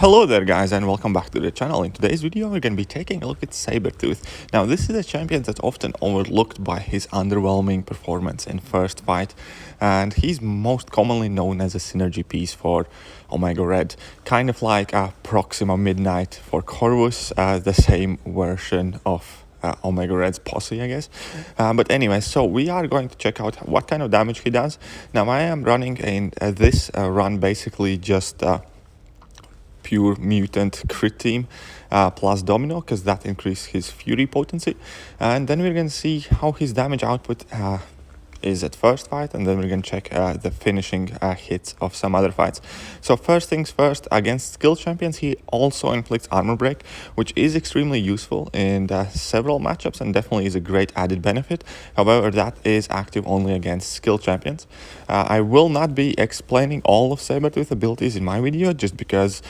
Hello there guys and welcome back to the channel. In today's video we're going to be taking a look at Sabretooth. Now this is a champion that's often overlooked by his underwhelming performance in first fight, and he's most commonly known as a synergy piece for Omega Red, kind of like a Proxima Midnight for Corvus, the same version of Omega Red's posse, I guess. But anyway, so we are going to check out what kind of damage he does. Now I am running in this run basically just pure mutant crit team plus domino, because that increases his fury potency, and then we're going to see how his damage output is at first fight, and then we're going to check the finishing hits of some other fights. So first things first, against skill champions he also inflicts armor break, which is extremely useful in several matchups and definitely is a great added benefit. However, that is active only against skill champions. I will not be explaining all of Sabretooth abilities in my video, just because,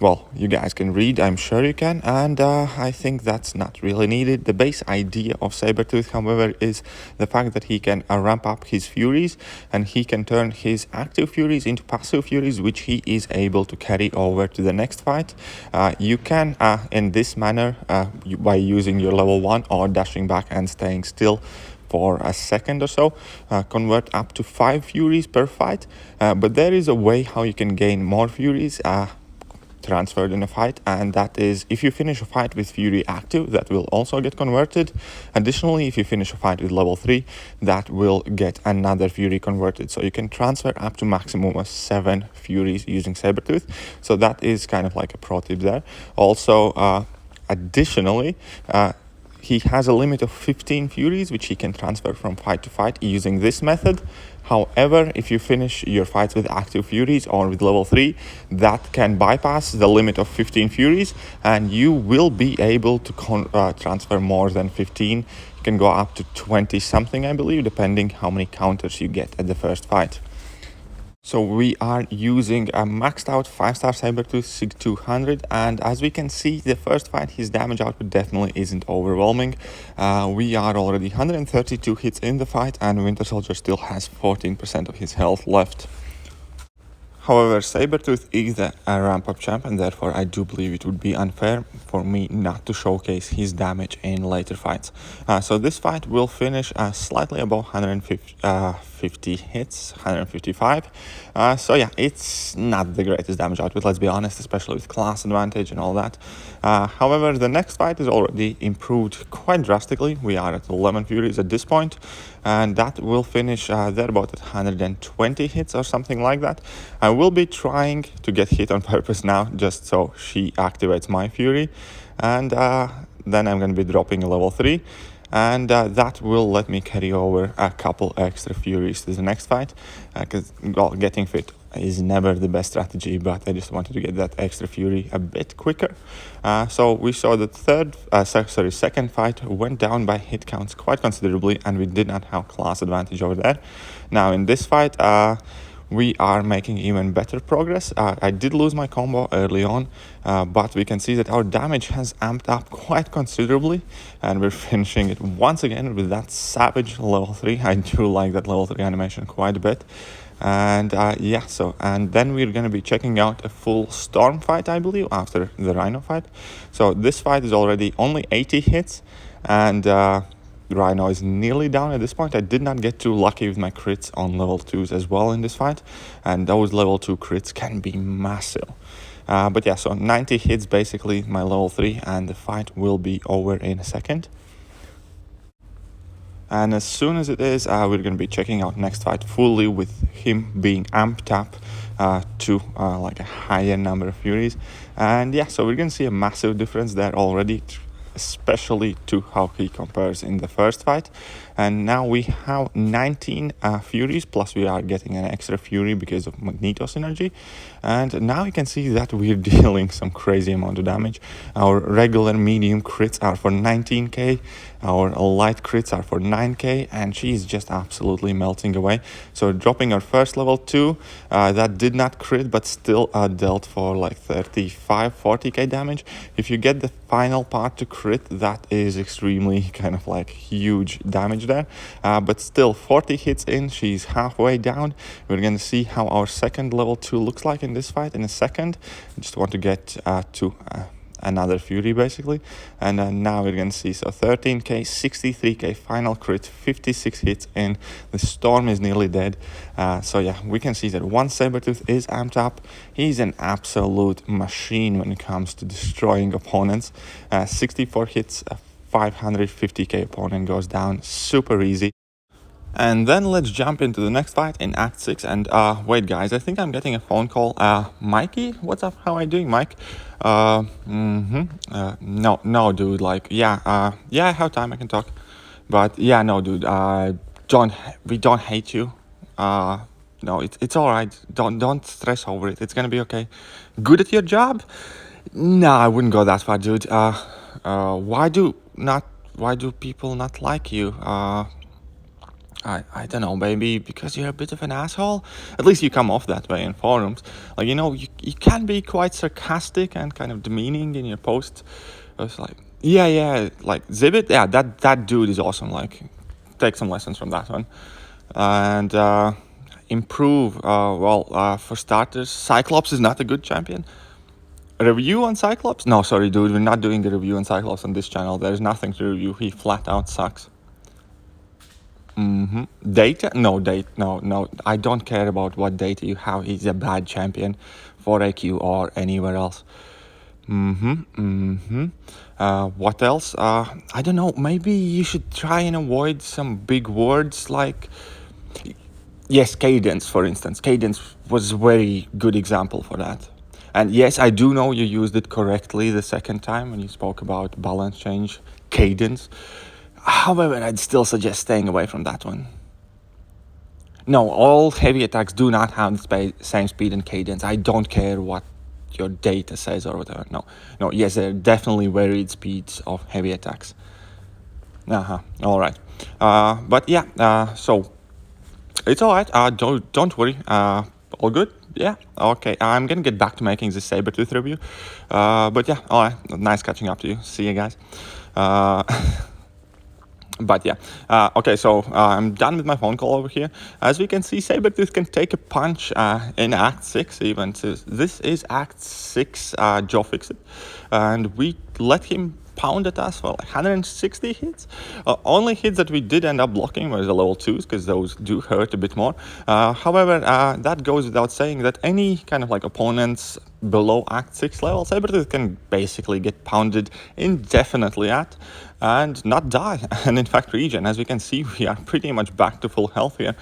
well, you guys can read, I'm sure you can, and I think that's not really needed. The base idea of Sabretooth, however, is the fact that he can ramp up his furies, and he can turn his active furies into passive furies, which he is able to carry over to the next fight. You can, in this manner, by using your level 1 or dashing back and staying still for a second or so, convert up to 5 furies per fight, but there is a way how you can gain more furies transferred in a fight, and that is if you finish a fight with fury active, that will also get converted. Additionally, if you finish a fight with level 3, that will get another fury converted, so you can transfer up to maximum of 7 furies using Sabretooth. So that is kind of like a pro tip there. Also, additionally, he has a limit of 15 furies which he can transfer from fight to fight using this method. However, if you finish your fights with active furies or with level 3, that can bypass the limit of 15 furies, and you will be able to transfer more than 15. You can go up to 20 something, I believe, depending how many counters you get at the first fight. So we are using a maxed out 5-star Sabretooth SIG 200, and as we can see, the first fight his damage output definitely isn't overwhelming. We are already 132 hits in the fight, and Winter Soldier still has 14% of his health left. However, Sabretooth is a ramp-up champ, and therefore I do believe it would be unfair for me not to showcase his damage in later fights. So this fight will finish slightly above 150 hits, 155. So yeah, it's not the greatest damage output, let's be honest, especially with class advantage and all that. However, the next fight is already improved quite drastically. We are at 11 furies at this point, and that will finish there about at 120 hits or something like that. I will be trying to get hit on purpose now, just so she activates my fury, and then I'm going to be dropping a level 3, and that will let me carry over a couple extra furies to the next fight, because well, getting fit is never the best strategy, but I just wanted to get that extra fury a bit quicker. So we saw the second fight went down by hit counts quite considerably, and we did not have class advantage over there. Now in this fight, we are making even better progress. I did lose my combo early on, but we can see that our damage has amped up quite considerably, and we're finishing it once again with that savage level 3. I do like that level 3 animation quite a bit. And yeah, so and then we're going to be checking out a full storm fight, I believe, after the Rhino fight. So this fight is already only 80 hits, and Rhino is nearly down at this point. I did not get too lucky with my crits on level 2s as well in this fight, and those level 2 crits can be massive. But yeah, so 90 hits basically my level 3, and the fight will be over in a second. And as soon as it is, we're going to be checking out next fight fully with him being amped up to like a higher number of furies. And yeah, so we're going to see a massive difference there already, especially to how he compares in the first fight. And now we have 19 furies, plus we are getting an extra fury because of Magneto synergy. And now you can see that we're dealing some crazy amount of damage. Our regular medium crits are for 19k, our light crits are for 9k, and she's just absolutely melting away. So dropping our first level 2, that did not crit, but still dealt for like 35-40k damage. If you get the final part to crit, that is extremely kind of like huge damage there, but still 40 hits in, she's halfway down. We're gonna see how our second level 2 looks like in this fight in a second. I just want to get to another Fury basically, and now we're gonna see, so 13k, 63k final crit, 56 hits in. The Storm is nearly dead, so yeah, we can see that once Sabretooth is amped up, he's an absolute machine when it comes to destroying opponents. 64 hits, 550k opponent goes down super easy. And then let's jump into the next fight in Act 6. And wait, guys, I think I'm getting a phone call. Mikey, what's up? How are you doing, Mike? No, dude. Like, yeah, I have time. I can talk. But yeah, no, dude. We don't hate you. No, it's all right. Don't stress over it. It's gonna be okay. Good at your job? No, I wouldn't go that far, dude. Why do people not like you? I don't know, maybe because you're a bit of an asshole. At least you come off that way in forums. Like, you can be quite sarcastic and kind of demeaning in your posts. It's like, yeah, like Zibit, yeah, that dude is awesome. Like, take some lessons from that one. And improve. For starters, Cyclops is not a good champion. Review on Cyclops? No, sorry, dude, we're not doing a review on Cyclops on this channel. There's nothing to review. He flat out sucks. Data? No. I don't care about what data you have. He's a bad champion for AQ or anywhere else. What else? I don't know. Maybe you should try and avoid some big words like... Yes, Cadence, for instance. Cadence was a very good example for that. And yes, I do know you used it correctly the second time when you spoke about balance change, Cadence. However, I'd still suggest staying away from that one. No, all heavy attacks do not have the same speed and cadence. I don't care what your data says or whatever. No, yes, there are definitely varied speeds of heavy attacks. All right. But yeah, so it's all right. Don't worry. All good? Yeah, okay. I'm gonna get back to making this Sabretooth review. But yeah, all right. Nice catching up to you. See you guys. But yeah, okay, so I'm done with my phone call over here. As we can see, Sabretooth can take a punch in Act 6 even. So this is Act 6 Joe Fixit. And we let him pound at us for like 160 hits. Only hits that we did end up blocking were the level 2s, because those do hurt a bit more. However, that goes without saying that any kind of like opponents below Act 6 level, Sabretooth can basically get pounded indefinitely at and not die, and in fact regen. As we can see, we are pretty much back to full health here,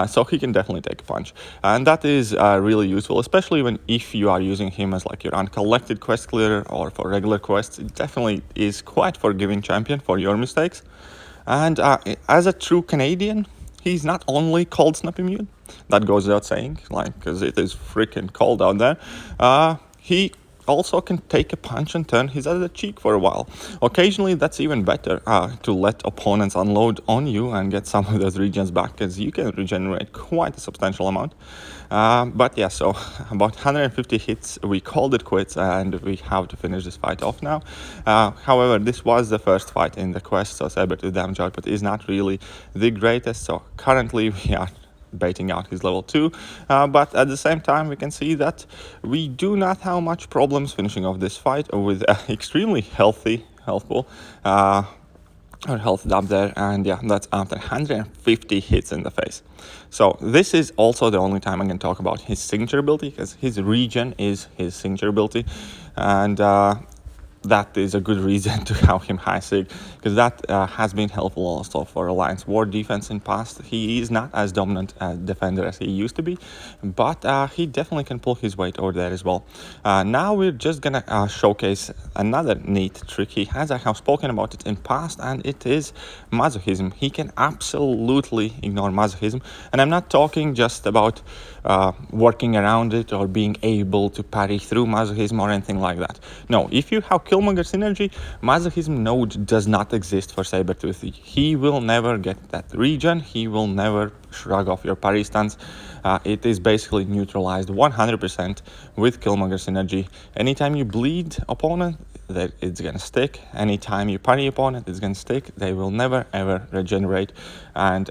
so he can definitely take a punch, and that is really useful, especially if you are using him as like your uncollected quest clearer or for regular quests. It definitely is quite forgiving champion for your mistakes. And as a true Canadian, he's not only cold snap immune, that goes without saying, like, because it is freaking cold out there. He also can take a punch and turn his other cheek for a while. Occasionally, that's even better, to let opponents unload on you and get some of those regens back, because you can regenerate quite a substantial amount. But yeah, so about 150 hits, we called it quits, and we have to finish this fight off now. However, this was the first fight in the quest, so Sabretooth damage output is not really the greatest, so currently we are baiting out his level 2, but at the same time we can see that we do not have much problems finishing off this fight with extremely healthy health pool, or health up there, and yeah, that's after 150 hits in the face. So this is also the only time I can talk about his signature ability, because his regen is his signature ability, and that is a good reason to have him high sig, because that has been helpful also for Alliance War defense in past. He is not as dominant a defender as he used to be, but he definitely can pull his weight over there as well. Now we're just gonna showcase another neat trick he has. I have spoken about it in past, and it is masochism. He can absolutely ignore masochism, and I'm not talking just about working around it or being able to parry through masochism or anything like that. No, if you have Killmonger synergy, masochism node does not exist for Sabretooth. He will never get that regen, he will never shrug off your parry stance. It is basically neutralized 100% with Killmonger synergy. Anytime you bleed opponent, that it's gonna stick. Anytime you parry opponent, it's gonna stick. They will never ever regenerate. And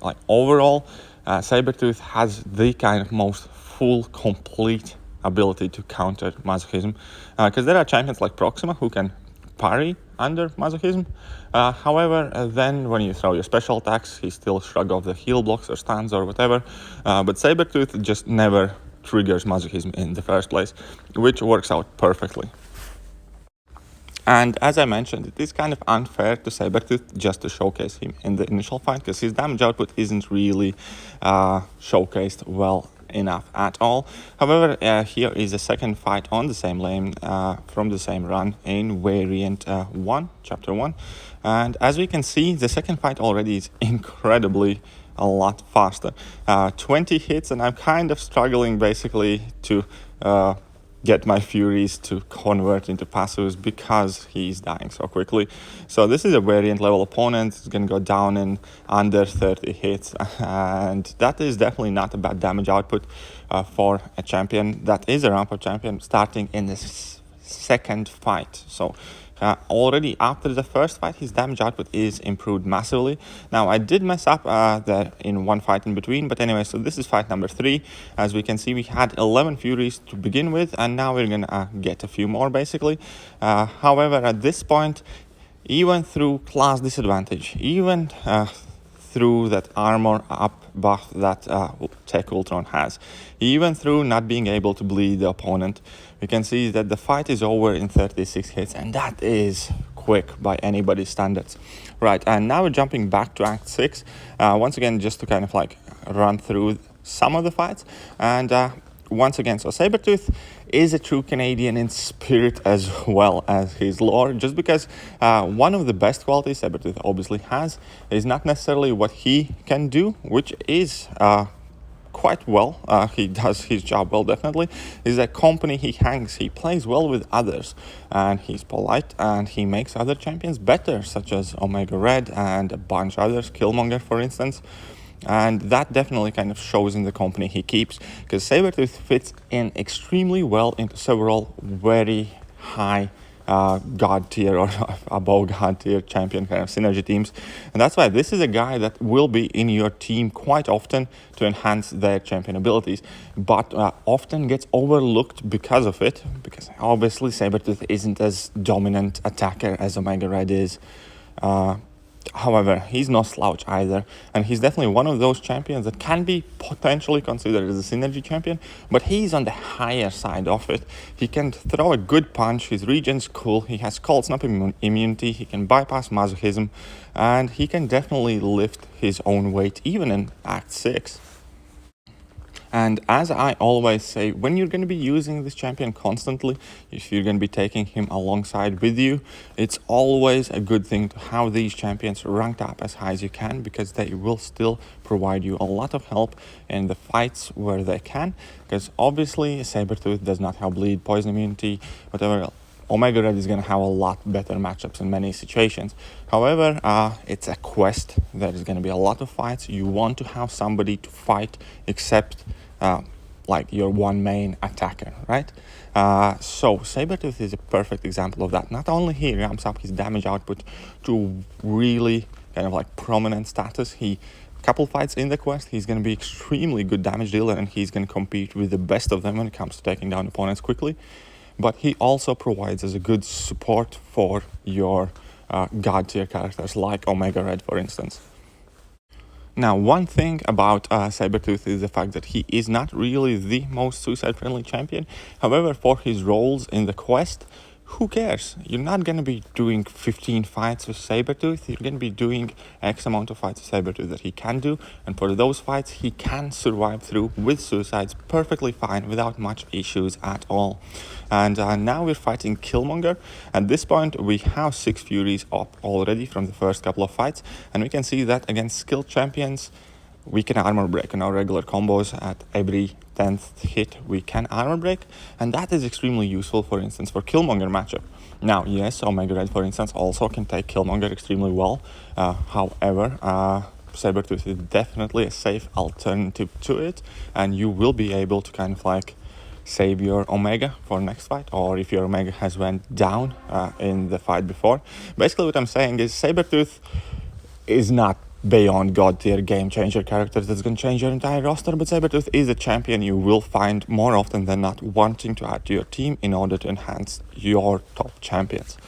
like overall, Sabretooth has the kind of most full, complete ability to counter masochism, because there are champions like Proxima who can parry under masochism. However, then when you throw your special attacks, he still shrug off the heal blocks or stuns or whatever. But Sabretooth just never triggers masochism in the first place, which works out perfectly. And as I mentioned, it is kind of unfair to Sabretooth just to showcase him in the initial fight, because his damage output isn't really showcased well enough at all. However, here is a second fight on the same lane from the same run in variant 1, chapter 1. And as we can see, the second fight already is incredibly a lot faster. 20 hits, and I'm kind of struggling basically to get my Furies to convert into passives because he's dying so quickly. So this is a variant level opponent. It's going to go down in under 30 hits, and that is definitely not a bad damage output for a champion that is a ramp-up champion starting in this second fight. So already after the first fight, his damage output is improved massively. Now, I did mess up there in one fight in between, but anyway, so this is fight number 3. As we can see, we had 11 Furies to begin with, and now we're gonna get a few more, basically. However, at this point, even through class disadvantage, even through that armor up buff that Tech Ultron has, even through not being able to bleed the opponent, we can see that the fight is over in 36 hits, and that is quick by anybody's standards. Right, and now we're jumping back to Act 6, once again, just to kind of like run through some of the fights. And once again, so Sabretooth is a true Canadian in spirit as well as his lore, just because one of the best qualities Sabretooth obviously has is not necessarily what he can do, which is quite well, he does his job well, definitely, is that company he hangs. He plays well with others, and he's polite, and he makes other champions better, such as Omega Red and a bunch of others, Killmonger, for instance. And that definitely kind of shows in the company he keeps, because Sabretooth fits in extremely well into several very high god tier or above god tier champion kind of synergy teams. And that's why this is a guy that will be in your team quite often to enhance their champion abilities, but often gets overlooked because of it, because obviously Sabretooth isn't as dominant attacker as Omega Red is. However, he's no slouch either, and he's definitely one of those champions that can be potentially considered as a synergy champion, but he's on the higher side of it. He can throw a good punch, his regen's cool, he has cold snap immunity, he can bypass masochism, and he can definitely lift his own weight even in Act 6. And as I always say, when you're going to be using this champion constantly, if you're going to be taking him alongside with you, it's always a good thing to have these champions ranked up as high as you can, because they will still provide you a lot of help in the fights where they can, because obviously Sabretooth does not have bleed, poison immunity, whatever else. Omega Red is going to have a lot better matchups in many situations. However, it's a quest. There is going to be a lot of fights. You want to have somebody to fight except like your one main attacker, right? So Sabretooth is a perfect example of that. Not only he ramps up his damage output to really kind of like prominent status, couple fights in the quest, he's going to be extremely good damage dealer, and he's going to compete with the best of them when it comes to taking down opponents quickly. But he also provides as a good support for your god tier characters like Omega Red, for instance. Now, one thing about Sabretooth is the fact that he is not really the most suicide-friendly champion. However, for his roles in the quest, who cares? You're not going to be doing 15 fights with Sabretooth. You're going to be doing X amount of fights with Sabretooth that he can do. And for those fights, he can survive through with suicides perfectly fine without much issues at all. And now we're fighting Killmonger. At this point, we have 6 Furies up already from the first couple of fights. And we can see that against skilled champions, we can armor break on our regular combos. At every 10th hit we can armor break, and that is extremely useful, for instance, for Killmonger matchup. Now, yes, Omega Red, for instance, also can take Killmonger extremely well. However, Sabretooth is definitely a safe alternative to it, and you will be able to kind of like save your Omega for next fight, or if your Omega has went down in the fight before. Basically what I'm saying is Sabretooth is not beyond god tier game changer character that's going to change your entire roster, but Sabretooth is a champion you will find more often than not wanting to add to your team in order to enhance your top champions.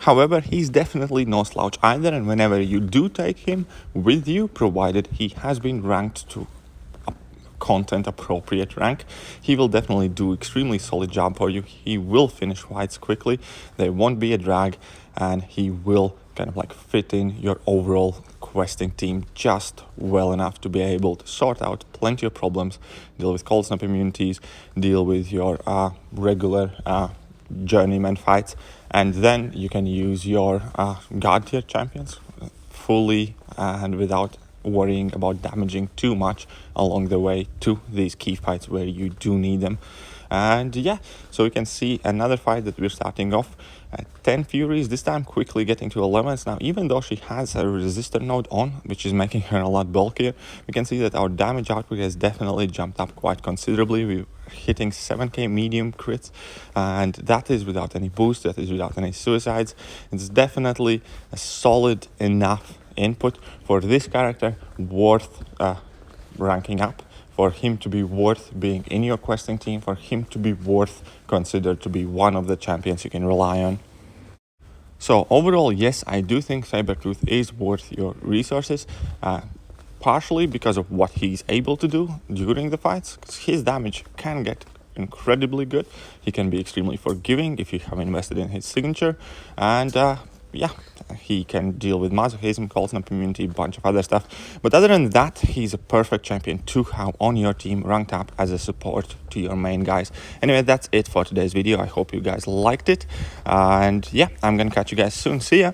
However, he's definitely no slouch either, and whenever you do take him with you, provided he has been ranked to a content appropriate rank, he will definitely do extremely solid job for you. He will finish fights quickly, they won't be a drag, and he will kind of like fit in your overall questing team just well enough to be able to sort out plenty of problems, deal with cold snap immunities, deal with your regular journeyman fights, and then you can use your god tier champions fully and without worrying about damaging too much along the way to these key fights where you do need them. And yeah, so we can see another fight that we're starting off at 10 Furies, this time quickly getting to 11s. Now, even though she has a resistor node on, which is making her a lot bulkier, we can see that our damage output has definitely jumped up quite considerably. We're hitting 7k medium crits, and that is without any boost, that is without any suicides. It's definitely a solid enough input for this character, worth ranking up, for him to be worth being in your questing team, for him to be worth considered to be one of the champions you can rely on. So overall, yes, I do think Sabretooth is worth your resources, partially because of what he's able to do during the fights. His damage can get incredibly good. He can be extremely forgiving if you have invested in his signature, and yeah, he can deal with masochism, cold snap immunity, bunch of other stuff. But other than that, he's a perfect champion to have on your team, ranked up as a support to your main guys. Anyway, that's it for today's video. I hope you guys liked it, and yeah, I'm gonna catch you guys soon. See ya.